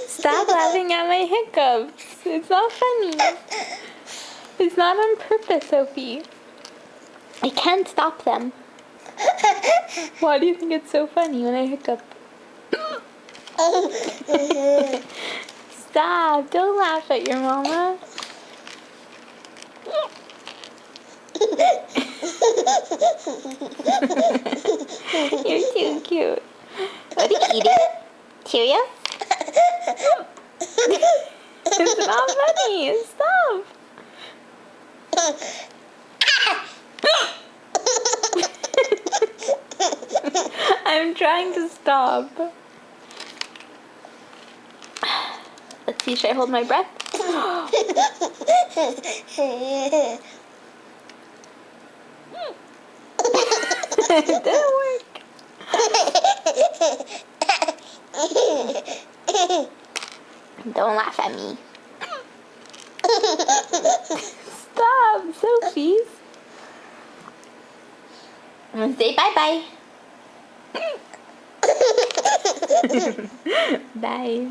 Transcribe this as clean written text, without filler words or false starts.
Stop laughing at my hiccups. It's not funny. It's not on purpose, Sophie. I can't stop them. Why do you think it's so funny when I hiccup? Stop. Don't laugh at your mama. You're too cute. What are you eating? Cheerios? It's not funny. Stop. I'm trying to stop. Let's see, should I hold my breath? It didn't work. Don't laugh at me. Stop, Sophie. I'm gonna say bye-bye. Bye.